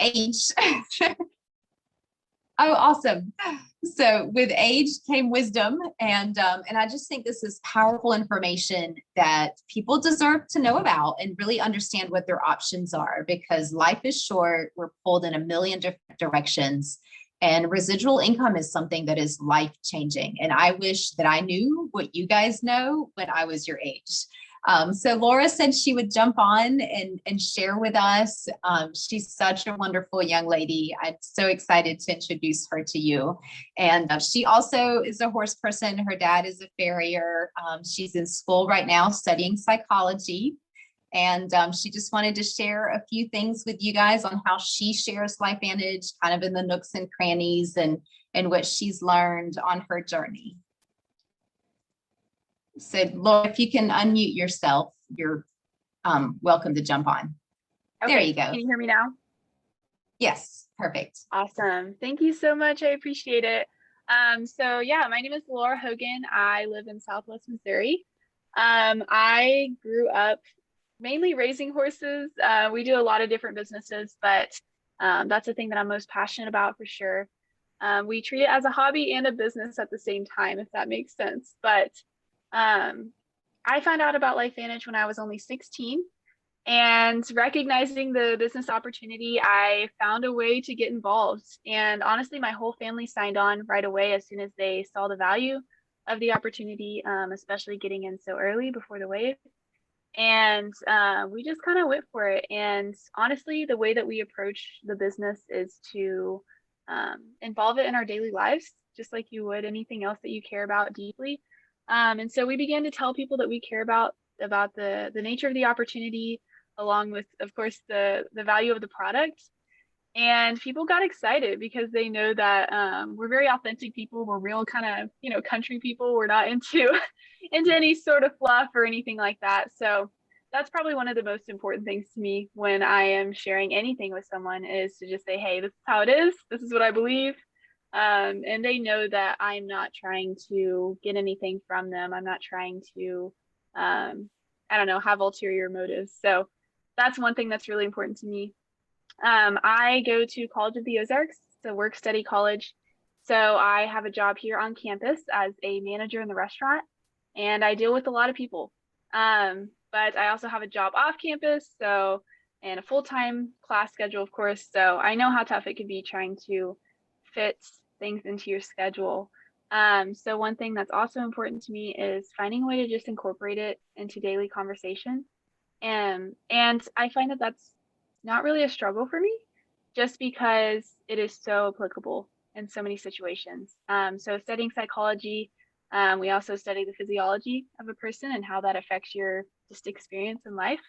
age, oh, awesome. So with age came wisdom. And I just think this is powerful information that people deserve to know about and really understand what their options are, because life is short. We're pulled in a million different directions. And residual income is something that is life changing. And I wish that I knew what you guys know when I was your age. So Laura said she would jump on and share with us. She's such a wonderful young lady. I'm so excited to introduce her to you. And she also is a horse person. Her dad is a farrier. She's in school right now studying psychology. And she just wanted to share a few things with you guys on how she shares LifeVantage, kind of in the nooks and crannies, and what she's learned on her journey. So Laura, if you can unmute yourself, you're welcome to jump on. Okay. There you go. Can you hear me now? Yes, perfect. Awesome. Thank you so much. I appreciate it. So yeah, my name is Laura Hogan. I live in Southwest Missouri. I grew up mainly raising horses. We do a lot of different businesses, but that's the thing that I'm most passionate about for sure. We treat it as a hobby and a business at the same time, if that makes sense. But I found out about LifeVantage when I was only 16, and recognizing the business opportunity, I found a way to get involved. And honestly, my whole family signed on right away as soon as they saw the value of the opportunity, especially getting in so early before the wave. And we just kind of went for it. And honestly, the way that we approach the business is to involve it in our daily lives, just like you would anything else that you care about deeply. And so we began to tell people that we care about the nature of the opportunity, along with, of course, the value of the product. And people got excited because they know that we're very authentic people. We're real kind of, country people. We're not into any sort of fluff or anything like that. So that's probably one of the most important things to me when I am sharing anything with someone, is to just say, hey, this is how it is. This is what I believe. And they know that I'm not trying to get anything from them. I'm not trying to, have ulterior motives. So that's one thing that's really important to me. I go to College of the Ozarks, so work study college. So I have a job here on campus as a manager in the restaurant, and I deal with a lot of people. But I also have a job off campus, and a full-time class schedule, of course. So I know how tough it can be trying to fit things into your schedule. So one thing that's also important to me is finding a way to just incorporate it into daily conversation. And I find that that's not really a struggle for me, just because it is so applicable in so many situations. So studying psychology, we also study the physiology of a person and how that affects your just experience in life.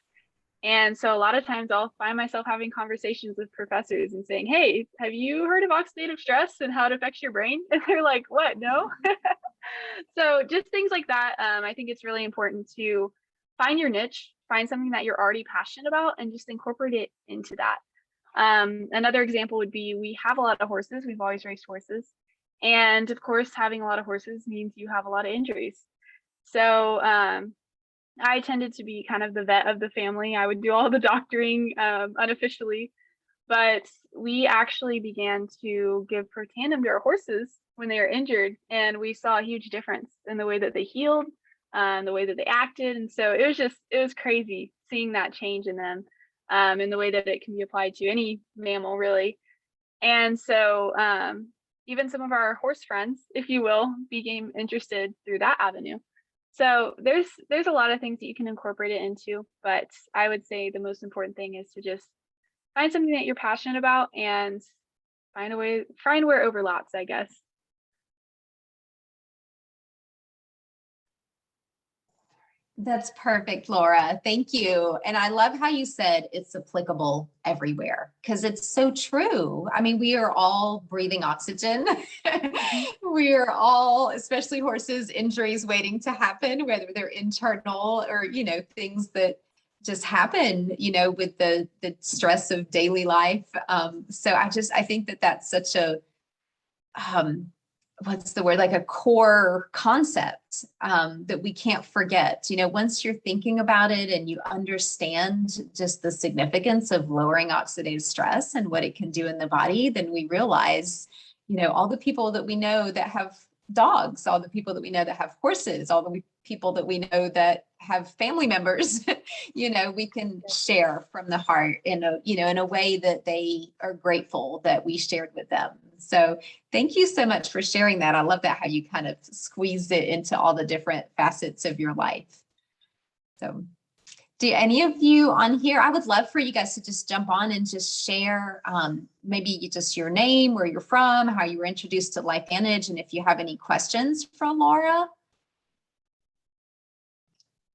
And so a lot of times I'll find myself having conversations with professors and saying, hey, have you heard of oxidative stress and how it affects your brain? And they're like, what? No. So just things like that. I think it's really important to find your niche, find something that you're already passionate about, and just incorporate it into that. Another example would be, we have a lot of horses. We've always raised horses. And of course, having a lot of horses means you have a lot of injuries. So I tended to be kind of the vet of the family. I would do all the doctoring unofficially, but we actually began to give pro tandem to our horses when they were injured. And we saw a huge difference in the way that they healed, the way that they acted. And so it was crazy seeing that change in them, and the way that it can be applied to any mammal, really. And so even some of our horse friends, if you will, became interested through that avenue. So there's a lot of things that you can incorporate it into, but I would say the most important thing is to just find something that you're passionate about and find where it overlaps, I guess. That's perfect, Laura. Thank you. And I love how you said it's applicable everywhere, because it's so true. I mean, we are all breathing oxygen. We are all, especially horses, injuries waiting to happen, whether they're internal or, things that just happen, with the stress of daily life. So I think that that's such a what's the word, like a core concept that we can't forget. Once you're thinking about it and you understand just the significance of lowering oxidative stress and what it can do in the body, then we realize, all the people that we know that have dogs, all the people that we know that have horses, all the people that we know that have family members, we can share from the heart in a way that they are grateful that we shared with them. So thank you so much for sharing that. I love that, how you kind of squeezed it into all the different facets of your life. So do any of you on here, I would love for you guys to just jump on and just share maybe just your name, where you're from, how you were introduced to LifeVantage, and if you have any questions for Laura.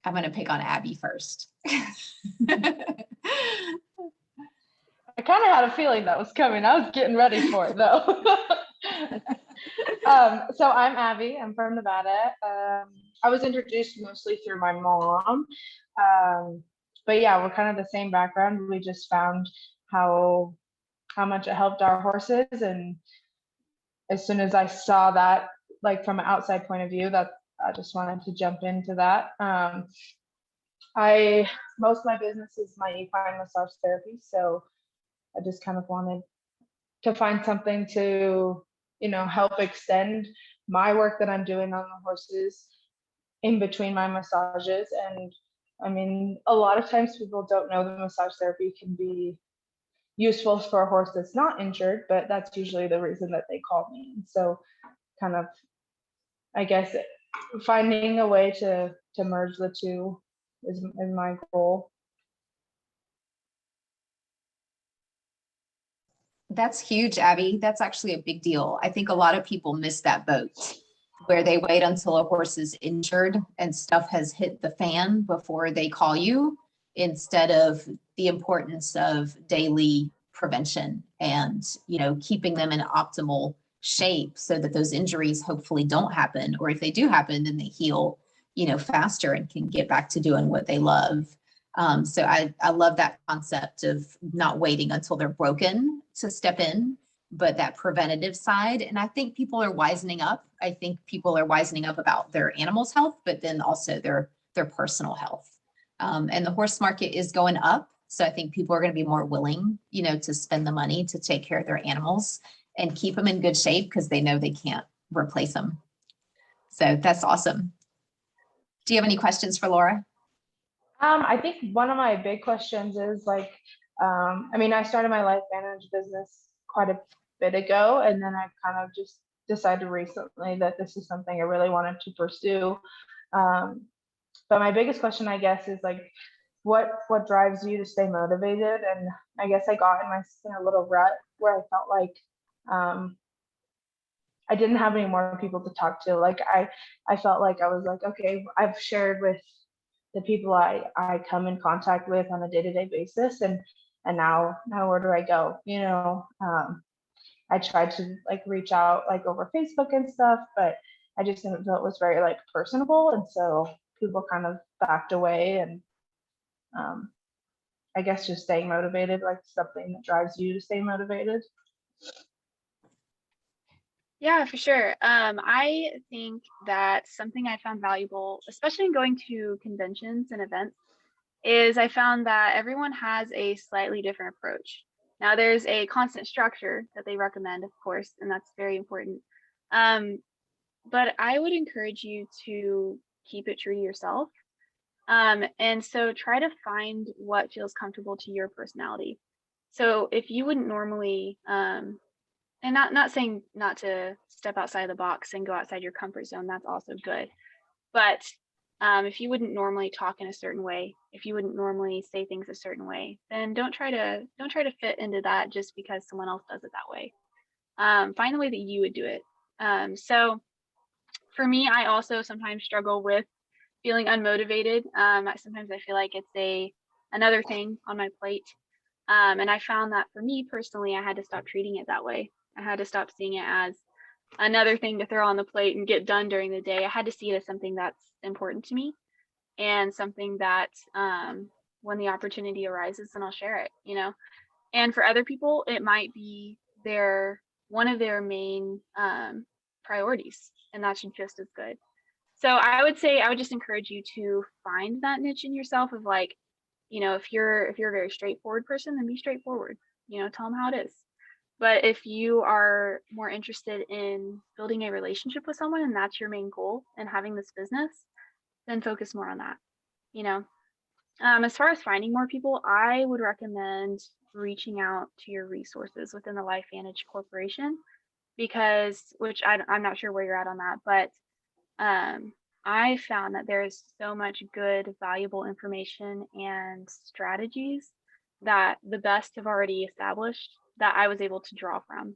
I'm going to pick on Abby first. I kind of had a feeling that was coming. I was getting ready for it though. So I'm Abby. I'm from Nevada. I was introduced mostly through my mom. But yeah, we're kind of the same background. We just found how much it helped our horses. And as soon as I saw that, like from an outside point of view, that I just wanted to jump into that. Most of my business is my equine massage therapy. So I just kind of wanted to find something to, help extend my work that I'm doing on the horses in between my massages. And I mean, a lot of times people don't know that massage therapy can be useful for a horse that's not injured, but that's usually the reason that they call me. And so kind of, I guess, finding a way to merge the two is my goal. That's huge, Abby. That's actually a big deal. I think a lot of people miss that boat where they wait until a horse is injured and stuff has hit the fan before they call you, instead of the importance of daily prevention and, keeping them in optimal shape so that those injuries hopefully don't happen. Or if they do happen, then they heal, faster and can get back to doing what they love. So I love that concept of not waiting until they're broken to step in, but that preventative side. And I think people are wisening up. I think people are wisening up about their animals' health, but then also their personal health. And the horse market is going up. So I think people are going to be more willing, to spend the money to take care of their animals and keep them in good shape because they know they can't replace them. So that's awesome. Do you have any questions for Laura? I think one of my big questions is like, I started my LifeVantage business quite a bit ago, and then I kind of just decided recently that this is something I really wanted to pursue. But my biggest question, I guess, is like, what drives you to stay motivated? And I guess I got in a little rut where I felt like I didn't have any more people to talk to. Like I felt like I was like, okay, I've shared with the people I come in contact with on a day-to-day basis, and now where do I go? I tried to like reach out like over Facebook and stuff, but I just didn't feel it was very like personable, and so people kind of backed away. And I guess just staying motivated, like something that drives you to stay motivated. Yeah, for sure. I think that something I found valuable, especially in going to conventions and events, is I found that everyone has a slightly different approach. Now, there's a constant structure that they recommend, of course, and that's very important. But I would encourage you to keep it true to yourself. And so try to find what feels comfortable to your personality. So if you wouldn't normally, and not saying not to step outside the box and go outside your comfort zone, that's also good. But if you wouldn't normally talk in a certain way, if you wouldn't normally say things a certain way, then don't try to fit into that just because someone else does it that way. Find the way that you would do it. So for me, I also sometimes struggle with feeling unmotivated. Sometimes I feel like it's another thing on my plate. And I found that for me personally, I had to stop treating it that way. I had to stop seeing it as another thing to throw on the plate and get done during the day. I had to see it as something that's important to me and something that when the opportunity arises, then I'll share it, And for other people, it might be one of their main priorities, and that's just as good. So I would say I would just encourage you to find that niche in yourself of like, if you're a very straightforward person, then be straightforward. Tell them how it is. But if you are more interested in building a relationship with someone and that's your main goal and having this business, then focus more on that. You know, as far as finding more people, I would recommend reaching out to your resources within the LifeVantage Corporation which I'm not sure where you're at on that, but I found that there's so much good, valuable information and strategies that the best have already established that I was able to draw from.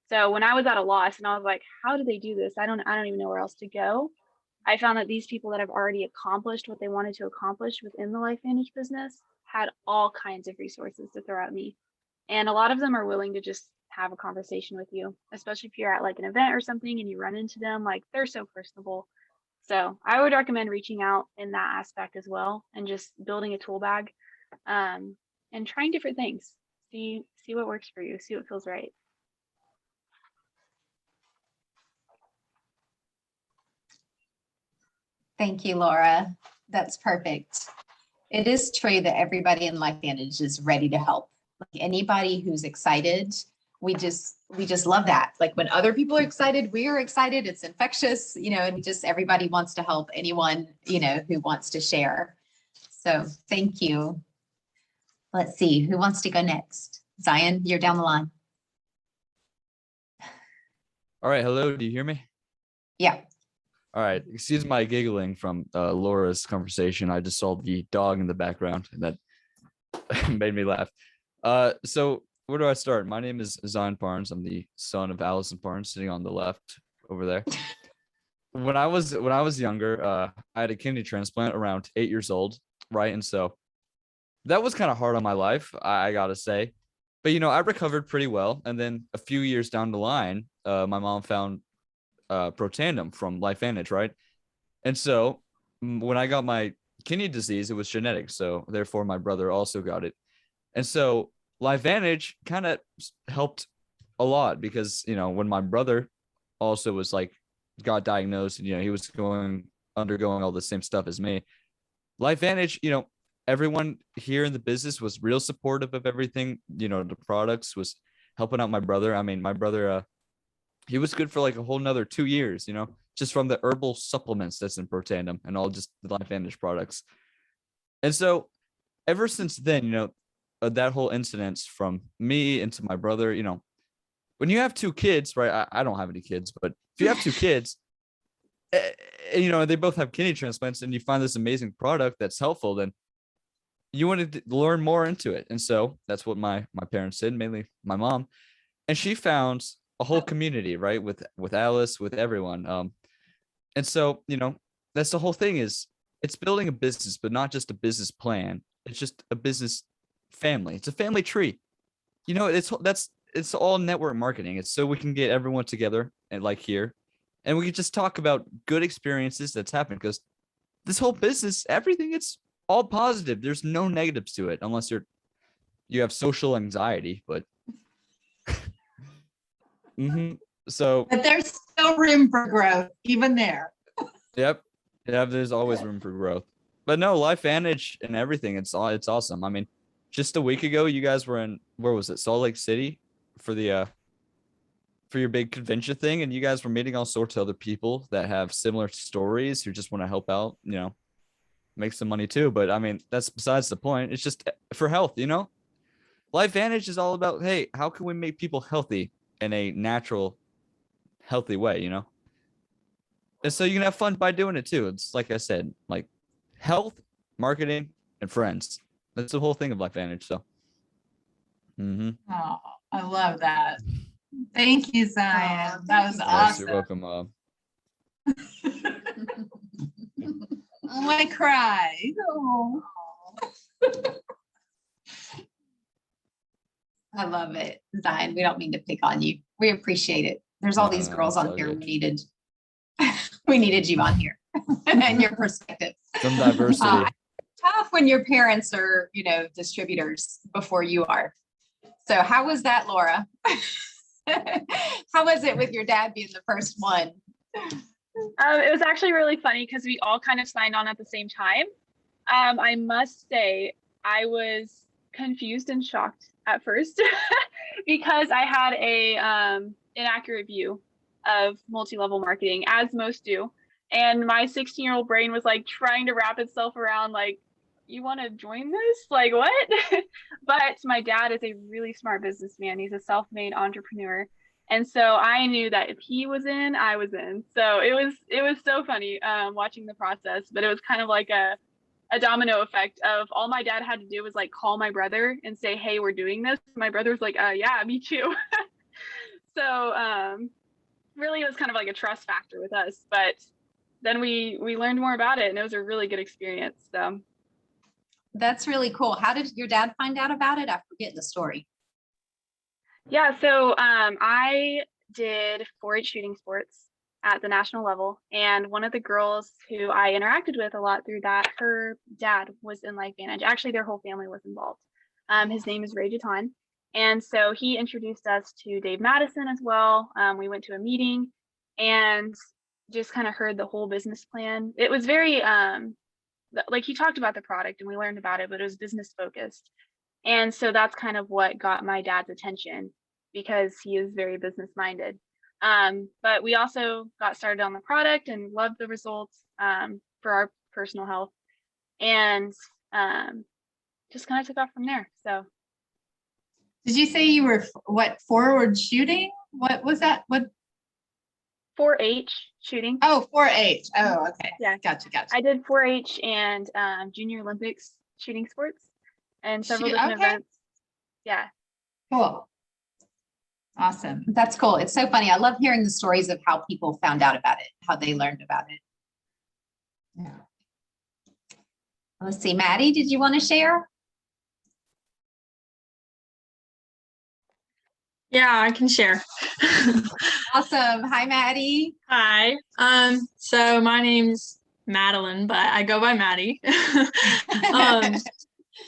So when I was at a loss and I was like, how do they do this? I don't even know where else to go. I found that these people that have already accomplished what they wanted to accomplish within the LifeVantage business had all kinds of resources to throw at me. And a lot of them are willing to just have a conversation with you, especially if you're at like an event or something and you run into them, like they're so personable. So I would recommend reaching out in that aspect as well and just building a tool bag, and trying different things. See what works for you, see what feels right. Thank you, Laura. That's perfect. It is true that everybody in LifeVantage is ready to help. Like anybody who's excited, we just love that. Like when other people are excited, we are excited. It's infectious, and everybody wants to help anyone, who wants to share. So thank you. Let's see, who wants to go next? Zion, you're down the line. All right. Hello. Do you hear me? Yeah. All right. Excuse my giggling from Laura's conversation. I just saw the dog in the background and that made me laugh. So where do I start? My name is Zion Barnes. I'm the son of Allison Barnes, sitting on the left over there. When I was younger, I had a kidney transplant around 8 years old, right? And so that was kind of hard on my life, I gotta say. But I recovered pretty well. And then a few years down the line, my mom found Protandim from LifeVantage, right? And so when I got my kidney disease, it was genetic. So therefore, my brother also got it. And so LifeVantage kind of helped a lot because, when my brother also was like, got diagnosed and, he was undergoing all the same stuff as me. LifeVantage, everyone here in the business was real supportive of everything. The products was helping out my brother. I mean, my brother, he was good for like a whole nother 2 years, just from the herbal supplements that's in Protandim and all just the LifeVantage products. And so ever since then, that whole incident from me into my brother, when you have 2 kids, right? I don't have any kids, but if you have 2 kids, they both have kidney transplants and you find this amazing product that's helpful, then you want to learn more into it. And so that's what my parents did, mainly my mom. And she found a whole community, right? With Alice, with everyone. And so, that's the whole thing is it's building a business, but not just a business plan. It's just a business family. It's a family tree. It's all network marketing. It's so we can get everyone together and like here, and we can just talk about good experiences that's happened because this whole business, everything, it's all positive. There's no negatives to it unless you have social anxiety, but so but there's still room for growth even there. Yep, there's always room for growth. But no, LifeVantage and everything, it's awesome. I mean, just a week ago you guys were in, where was it, Salt Lake City for the for your big convention thing, and you guys were meeting all sorts of other people that have similar stories who just want to help out, make some money too. But I mean, that's besides the point. It's just for health, LifeVantage is all about, hey, how can we make people healthy in a natural, healthy way, And so you can have fun by doing it too. It's like I said, like health, marketing, and friends. That's the whole thing of LifeVantage. So. Oh, I love that. Thank you, Zion. That was Yes, awesome. you're welcome, Mom. I want to cry. Oh. I love it, Zion. We don't mean to pick on you. We appreciate it. There's all these girls on here. We needed you on here and your perspective. Some diversity. Tough when your parents are, distributors before you are. So how was that, Laura? How was it with your dad being the first one? It was actually really funny because we all kind of signed on at the same time. I must say, I was confused and shocked at first because I had a inaccurate view of multi-level marketing, as most do. And my 16-year-old brain was like trying to wrap itself around like, you want to join this? Like what? But my dad is a really smart businessman. He's a self-made entrepreneur. And so I knew that if he was in, I was in. So it was so funny watching the process, but it was kind of like a domino effect of all my dad had to do was like call my brother and say, hey, we're doing this. My brother was like, yeah, me too. So really it was kind of like a trust factor with us, but then we learned more about it and it was a really good experience. So that's really cool. How did your dad find out about it? I forget the story. Yeah, so I did 4-H shooting sports at the national level, and one of the girls who I interacted with a lot through that, her dad was in LifeVantage. Actually, their whole family was involved. His name is Ray Jaton, and so he introduced us to Dave Madison as well. We went to a meeting and just kind of heard the whole business plan. It was very like he talked about the product and we learned about it, but it was business focused. And so that's kind of what got my dad's attention because he is very business minded. But we also got started on the product and loved the results for our personal health, and just kind of took off from there. So Did you say you were forward shooting? What was that? What? 4-H shooting. Oh, 4-H. Oh, okay. Yeah. Gotcha. I did 4-H and Junior Olympics shooting sports and several different events. Yeah. Cool. Awesome. That's cool. It's so funny. I love hearing the stories of how people found out about it, how they learned about it. Yeah. Let's see, Maddie, did you want to share? Yeah, I can share. Awesome. Hi, Maddie. Hi. So my name's Madeline, but I go by Maddie. I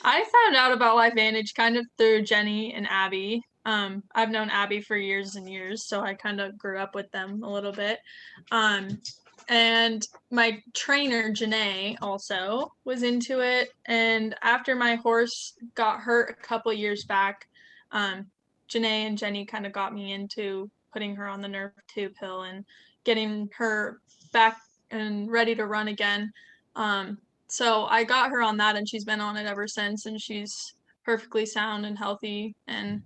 found out about LifeVantage kind of through Jenny and Abby. I've known Abby for years and years, so I kind of grew up with them a little bit. And my trainer, Janae, also was into it. And after my horse got hurt a couple years back, Janae and Jenny kind of got me into putting her on the Nerve 2 pill and getting her back and ready to run again. So I got her on that and she's been on it ever since, and she's perfectly sound and healthy. And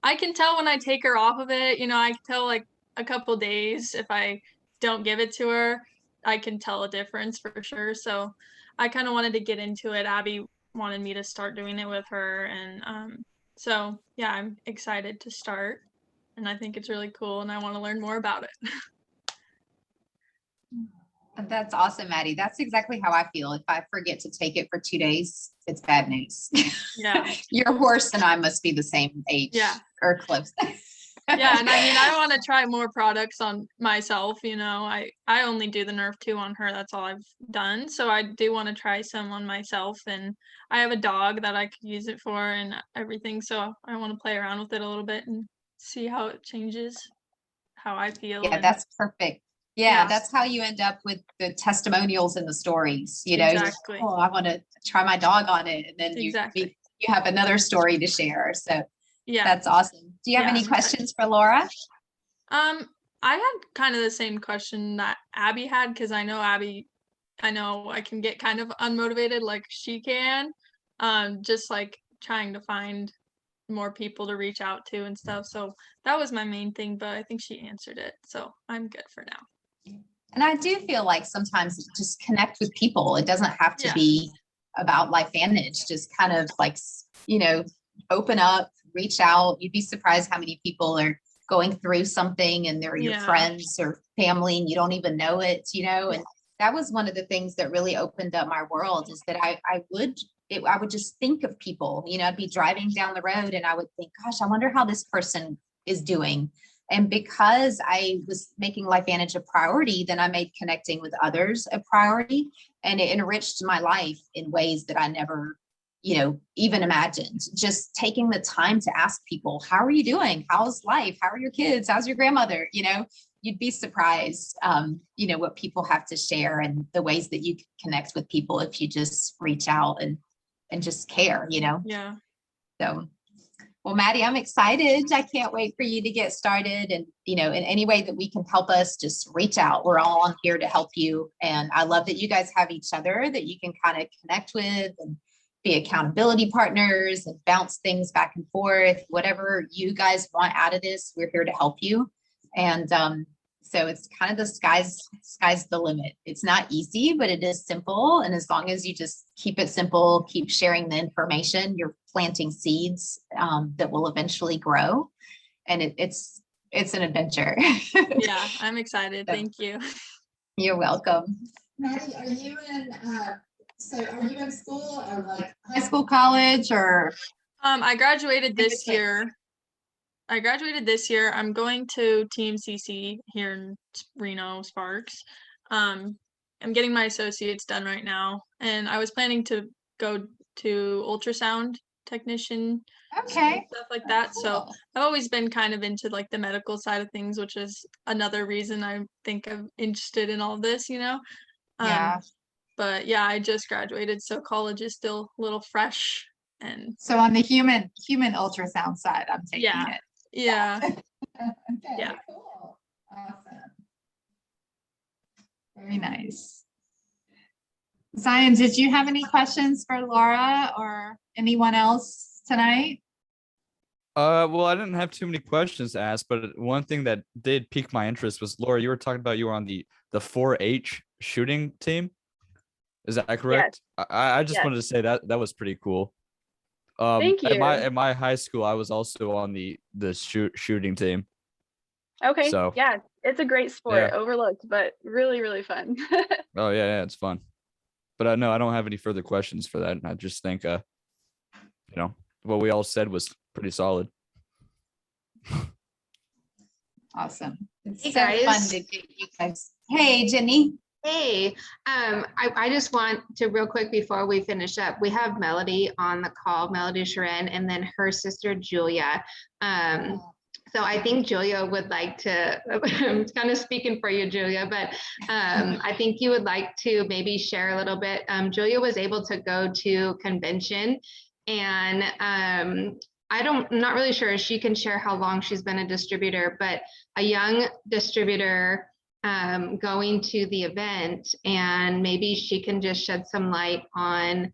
I can tell when I take her off of it, I can tell like a couple days if I don't give it to her, I can tell a difference for sure. So I kind of wanted to get into it. Abby wanted me to start doing it with her. And so yeah, I'm excited to start and I think it's really cool and I want to learn more about it. That's awesome, Maddie. That's exactly how I feel. If I forget to take it for 2 days, it's bad news. Yeah. Your horse and I must be the same age. Yeah. Or close. Yeah. And I mean, I want to try more products on myself. I only do the Nerve 2 on her. That's all I've done. So I do want to try some on myself. And I have a dog that I could use it for and everything. So I want to play around with it a little bit and see how it changes how I feel. Yeah, that's perfect. Yeah, that's how you end up with the testimonials and the stories, Exactly. Oh, I want to try my dog on it. And then you have another story to share. So yeah, that's awesome. Do you have any questions for Laura? I had kind of the same question that Abby had, because I know I can get kind of unmotivated like she can, just like trying to find more people to reach out to and stuff. So that was my main thing, but I think she answered it. So I'm good for now. And I do feel like sometimes just connect with people. It doesn't have to be about LifeVantage. Just kind of like, open up, reach out. You'd be surprised how many people are going through something and they're your friends or family and you don't even know it, and that was one of the things that really opened up my world, is that I would just think of people, I'd be driving down the road and I would think, gosh, I wonder how this person is doing. And because I was making LifeVantage a priority, then I made connecting with others a priority, and it enriched my life in ways that I never even imagined. Just taking the time to ask people, how are you doing? How's life? How are your kids? How's your grandmother? You'd be surprised, what people have to share and the ways that you can connect with people if you just reach out and just care, Yeah. So, well, Maddie, I'm excited. I can't wait for you to get started. And, in any way that we can help us, just reach out. We're all on here to help you. And I love that you guys have each other that you can kind of connect with and be accountability partners and bounce things back and forth. Whatever you guys want out of this, we're here to help you. And so it's kind of the sky's the limit. It's not easy, but it is simple. And as long as you just keep it simple, keep sharing the information, you're planting seeds that will eventually grow. And it's an adventure. Yeah, I'm excited. Thank you. You're welcome. Maddie, are you in school or like high school, college, or? I graduated this year. I'm going to Team CC here in Reno, Sparks. I'm getting my associates done right now, and I was planning to go to ultrasound technician, Okay. stuff like that. Cool. So I've always been kind of into like the medical side of things, which is another reason I think I'm interested in all this, Yeah. But yeah, I just graduated, so college is still a little fresh. And so on the human ultrasound side, I'm taking it. Yeah. Okay, Yeah. cool. Awesome. Very nice. Zion, did you have any questions for Laura or anyone else tonight? Well, I didn't have too many questions to ask, but one thing that did pique my interest was, Laura, you were talking about you were on the 4-H shooting team. Is that correct? Yes. I just Yes. wanted to say that was pretty cool. Thank you. At my high school, I was also on the shooting team. Okay. So Yeah, it's a great sport, Yeah. overlooked, but really, really fun. Oh yeah, it's fun. But no, I don't have any further questions for that. And I just think what we all said was pretty solid. Awesome. It's Hey, so fun guys. to get you guys. Hey, Jenny. Hey, I just want to real quick before we finish up, we have Melody on the call, Melody Sharon, and then her sister Julia. So I think Julia would like to, I'm kind of speaking for you, Julia, but I think you would like to maybe share a little bit. Julia was able to go to convention, and I'm not really sure if she can share how long she's been a distributor, but a young distributor going to the event, and maybe she can just shed some light on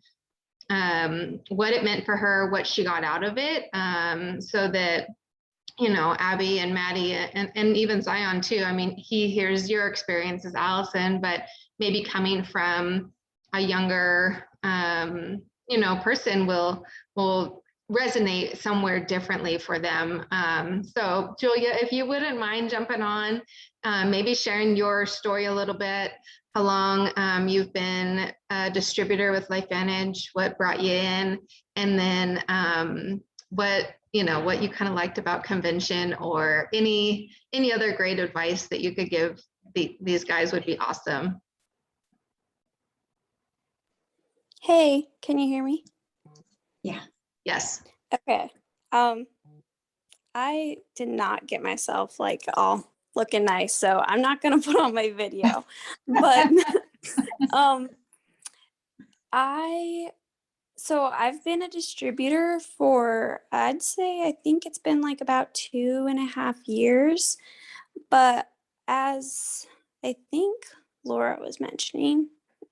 what it meant for her, what she got out of it, so that Abby and Maddie and even Zion too. I mean, he hears your experience as Allison, but maybe coming from a younger person will resonate somewhere differently for them. So Julia, if you wouldn't mind jumping on, maybe sharing your story a little bit, how long you've been a distributor with LifeVantage, what brought you in, and then what you kind of liked about convention, or any other great advice that you could give these guys would be awesome. Hey, can you hear me? Yeah. Yes. Okay. I did not get myself like all looking nice, so I'm not gonna put on my video. But I've been a distributor for, I'd say, I think it's been like about 2.5 years. But as I think Laura was mentioning,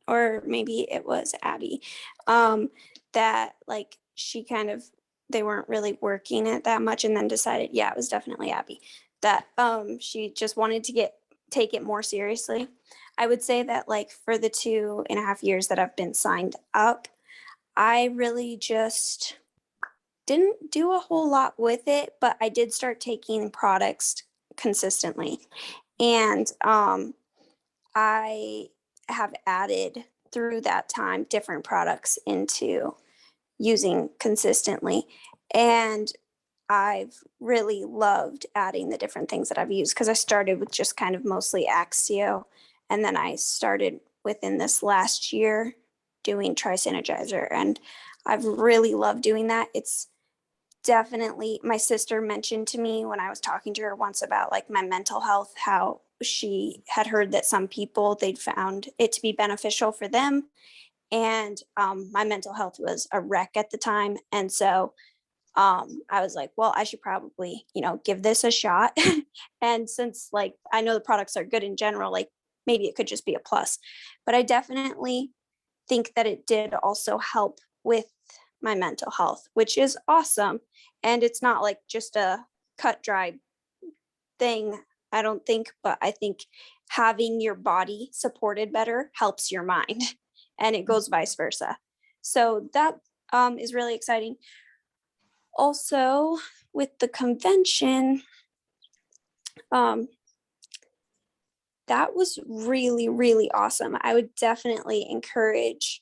or maybe it was Abby, that like they weren't really working it that much, and then decided, yeah, it was definitely Abby, that she just wanted to take it more seriously. I would say that like for the 2.5 years that I've been signed up, I really just didn't do a whole lot with it, but I did start taking products consistently. And I have added through that time different products into using consistently. And I've really loved adding the different things that I've used, because I started with just kind of mostly Axio. And then I started within this last year doing Tri-Synergizer. And I've really loved doing that. It's definitely, my sister mentioned to me when I was talking to her once about like my mental health, how she had heard that some people, they'd found it to be beneficial for them. And my mental health was a wreck at the time. And so I was like, well, I should probably, give this a shot. And since like I know the products are good in general, like maybe it could just be a plus. But I definitely think that it did also help with my mental health, which is awesome. And it's not like just a cut dry thing, I don't think, but I think having your body supported better helps your mind, and it goes vice versa. So that is really exciting. Also, with the convention, that was really, really awesome. I would definitely encourage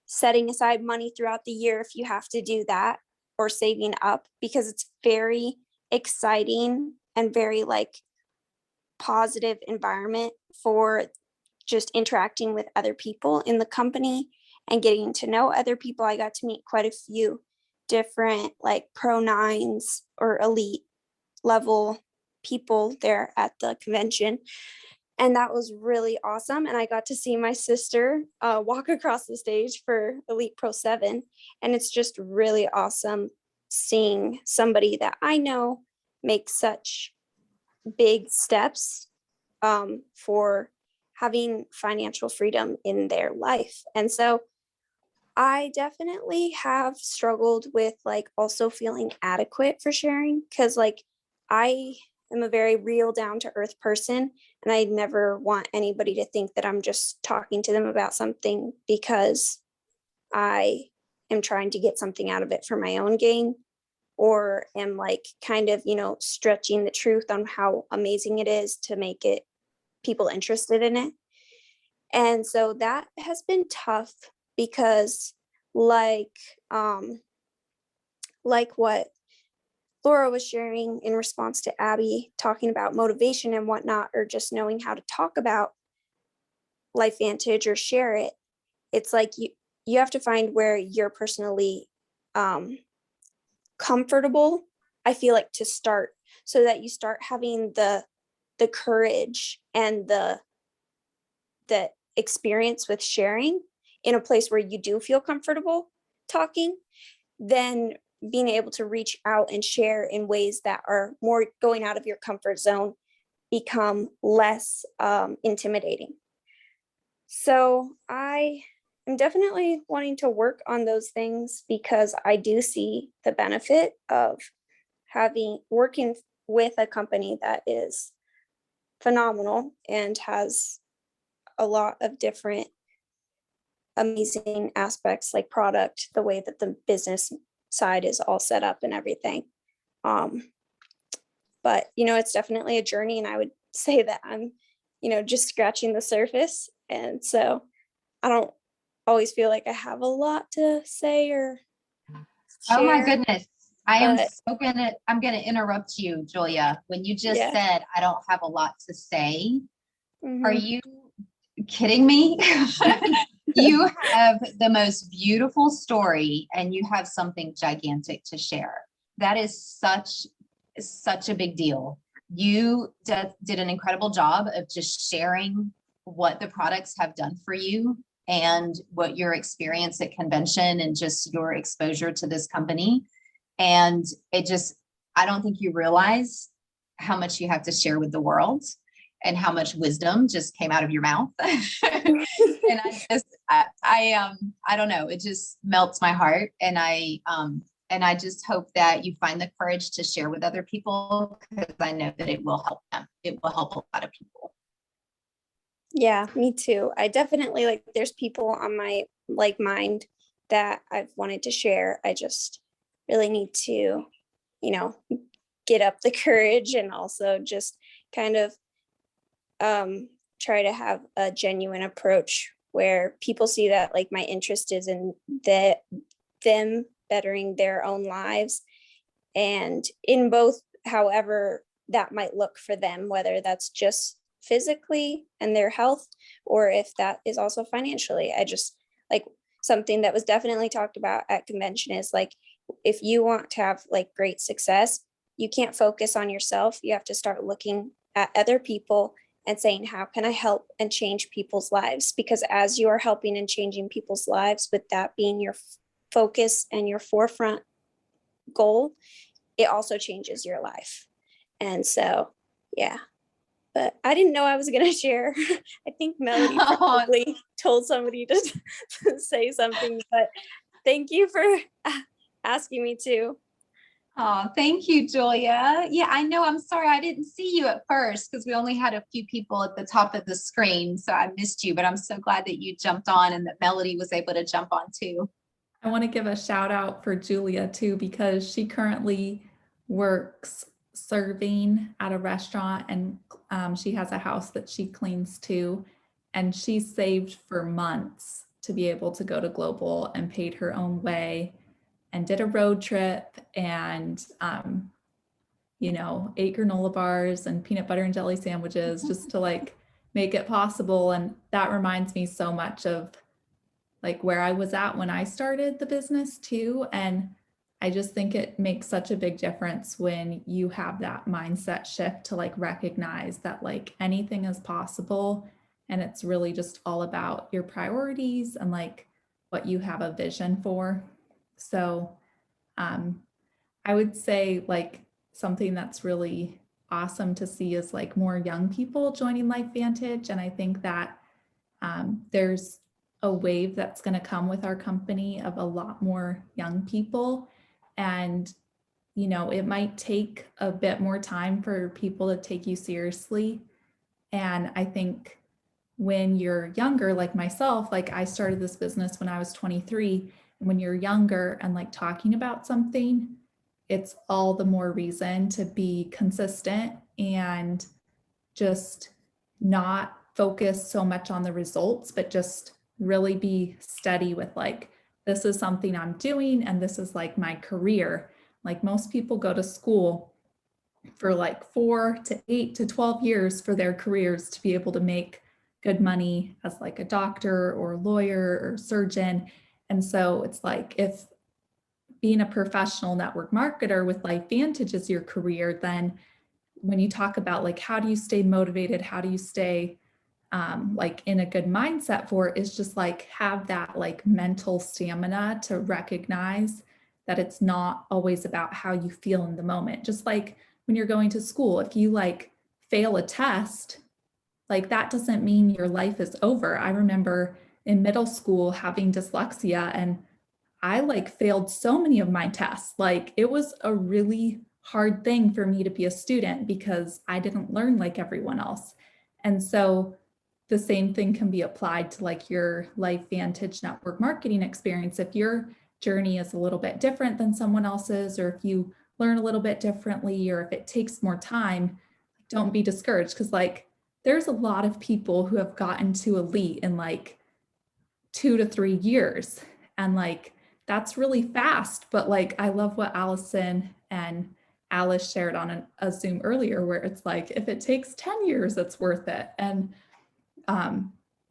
setting aside money throughout the year if you have to do that, or saving up, because it's very exciting and very like positive environment for just interacting with other people in the company and getting to know other people. I got to meet quite a few different like pro nines or elite level people there at the convention. And that was really awesome. And I got to see my sister walk across the stage for Elite Pro 7. And it's just really awesome seeing somebody that I know make such big steps for having financial freedom in their life. And so I definitely have struggled with like also feeling adequate for sharing, because like I am a very real, down to earth person, and I never want anybody to think that I'm just talking to them about something because I am trying to get something out of it for my own gain, or am like kind of, stretching the truth on how amazing it is to make it people interested in it. And so that has been tough because like what Laura was sharing in response to Abby talking about motivation and whatnot, or just knowing how to talk about LifeVantage or share it, it's like you have to find where you're personally comfortable, I feel like, to start, so that you start having the courage and the experience with sharing in a place where you do feel comfortable talking, then being able to reach out and share in ways that are more going out of your comfort zone become less intimidating. So I am definitely wanting to work on those things, because I do see the benefit of working with a company that is phenomenal and has a lot of different amazing aspects, like product, the way that the business side is all set up and everything. But it's definitely a journey, and I would say that I'm just scratching the surface, and so I don't always feel like I have a lot to say or share. Oh my goodness. I'm going to interrupt you, Julia. When you just said, I don't have a lot to say, are you kidding me? You have the most beautiful story, and you have something gigantic to share. That is such a big deal. You did an incredible job of just sharing what the products have done for you and what your experience at convention and just your exposure to this company. And I don't think you realize how much you have to share with the world and how much wisdom just came out of your mouth. And I don't know, it just melts my heart. And I just hope that you find the courage to share with other people, because I know that it will help them. It will help a lot of people. Yeah, me too. I definitely there's people on my mind that I've wanted to share. I just really need to, get up the courage, and also just kind of try to have a genuine approach where people see that my interest is in them bettering their own lives, and in both, however that might look for them, whether that's just physically and their health, or if that is also financially. I just something that was definitely talked about at convention is like, if you want to have like great success, you can't focus on yourself. You have to start looking at other people and saying, how can I help and change people's lives? Because as you are helping and changing people's lives, with that being your focus and your forefront goal, it also changes your life. And so, yeah. But I didn't know I was going to share. I think Melody probably told somebody to say something, but thank you for asking me to. Oh, thank you, Julia. Yeah, I know. I'm sorry I didn't see you at first because we only had a few people at the top of the screen. So I missed you, but I'm so glad that you jumped on and that Melody was able to jump on too. I want to give a shout out for Julia too, because she currently works serving at a restaurant, and she has a house that she cleans too. And she saved for months to be able to go to Global and paid her own way and did a road trip and, ate granola bars and peanut butter and jelly sandwiches just to like make it possible. And that reminds me so much of like where I was at when I started the business too. And I just think it makes such a big difference when you have that mindset shift to like recognize that like anything is possible. And it's really just all about your priorities and like what you have a vision for. So I would say like something that's really awesome to see is like more young people joining LifeVantage. And I think that there's a wave that's going to come with our company of a lot more young people. And, it might take a bit more time for people to take you seriously. And I think when you're younger, like myself, like I started this business when I was 23, and when you're younger and like talking about something, it's all the more reason to be consistent and just not focus so much on the results, but just really be steady with like, this is something I'm doing and this is like my career. Like most people go to school for like 4 to 8 to 12 years for their careers to be able to make good money as like a doctor or lawyer or surgeon. And so it's like, if being a professional network marketer with LifeVantage is your career, then when you talk about like, how do you stay motivated? How do you stay like in a good mindset for it, is just like have that like mental stamina to recognize that it's not always about how you feel in the moment. Just like when you're going to school, if you like fail a test, like that doesn't mean your life is over. I remember in middle school having dyslexia, and I like failed so many of my tests. Like it was a really hard thing for me to be a student because I didn't learn like everyone else. And so the same thing can be applied to like your LifeVantage network marketing experience. If your journey is a little bit different than someone else's, or if you learn a little bit differently, or if it takes more time, don't be discouraged, because like there's a lot of people who have gotten to elite in like 2 to 3 years. And like that's really fast. But like I love what Allison and Alice shared on a Zoom earlier, where it's like, if it takes 10 years, it's worth it. And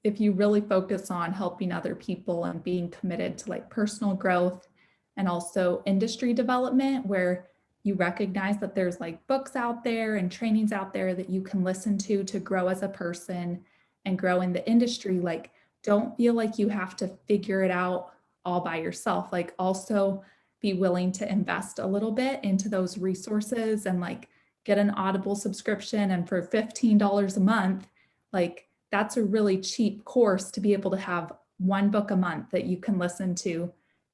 if you really focus on helping other people and being committed to like personal growth and also industry development, where you recognize that there's like books out there and trainings out there that you can listen to grow as a person and grow in the industry, like don't feel like you have to figure it out all by yourself. Like also be willing to invest a little bit into those resources and like get an Audible subscription. And for $15 a month, like that's a really cheap course to be able to have one book a month that you can listen to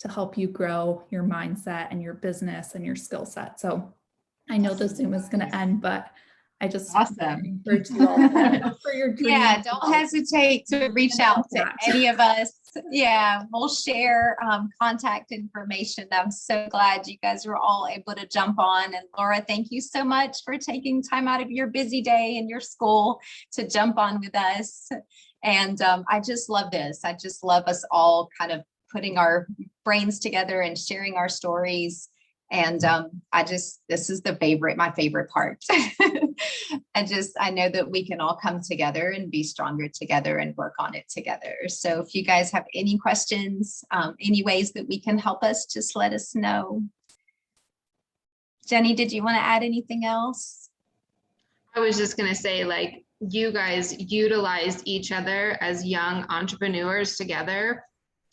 help you grow your mindset and your business and your skill set. So I know the Zoom is going to end, but I just Awesome. encourage you all to for your dreams. Yeah, don't hesitate to reach out to any of us. Yeah, we'll share contact information. I'm so glad you guys were all able to jump on. And Laura, thank you so much for taking time out of your busy day in your school to jump on with us. And I just love this. I just love us all kind of putting our brains together and sharing our stories. And this is my favorite part. I know that we can all come together and be stronger together and work on it together. So if you guys have any questions, any ways that we can help us, just let us know. Jenny, did you want to add anything else? I was just going to say, like, you guys utilized each other as young entrepreneurs together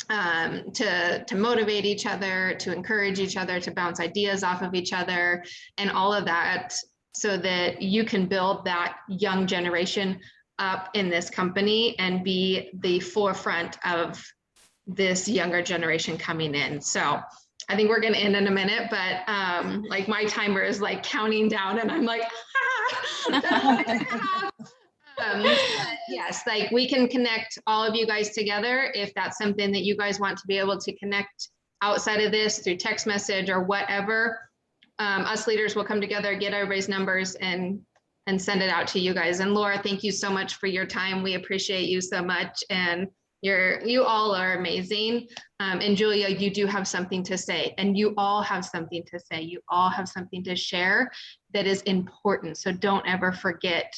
to motivate each other, to encourage each other, to bounce ideas off of each other, and all of that, so that you can build that young generation up in this company and be the forefront of this younger generation coming in. So I think we're going to end in a minute, but like my timer is like counting down and I'm like, yes, like we can connect all of you guys together if that's something that you guys want to be able to connect outside of this through text message or whatever. Us leaders will come together, get everybody's numbers and send it out to you guys. And Laura, thank you so much for your time. We appreciate you so much. And you all are amazing. And Julia, you do have something to say, and you all have something to say. You all have something to share that is important. So don't ever forget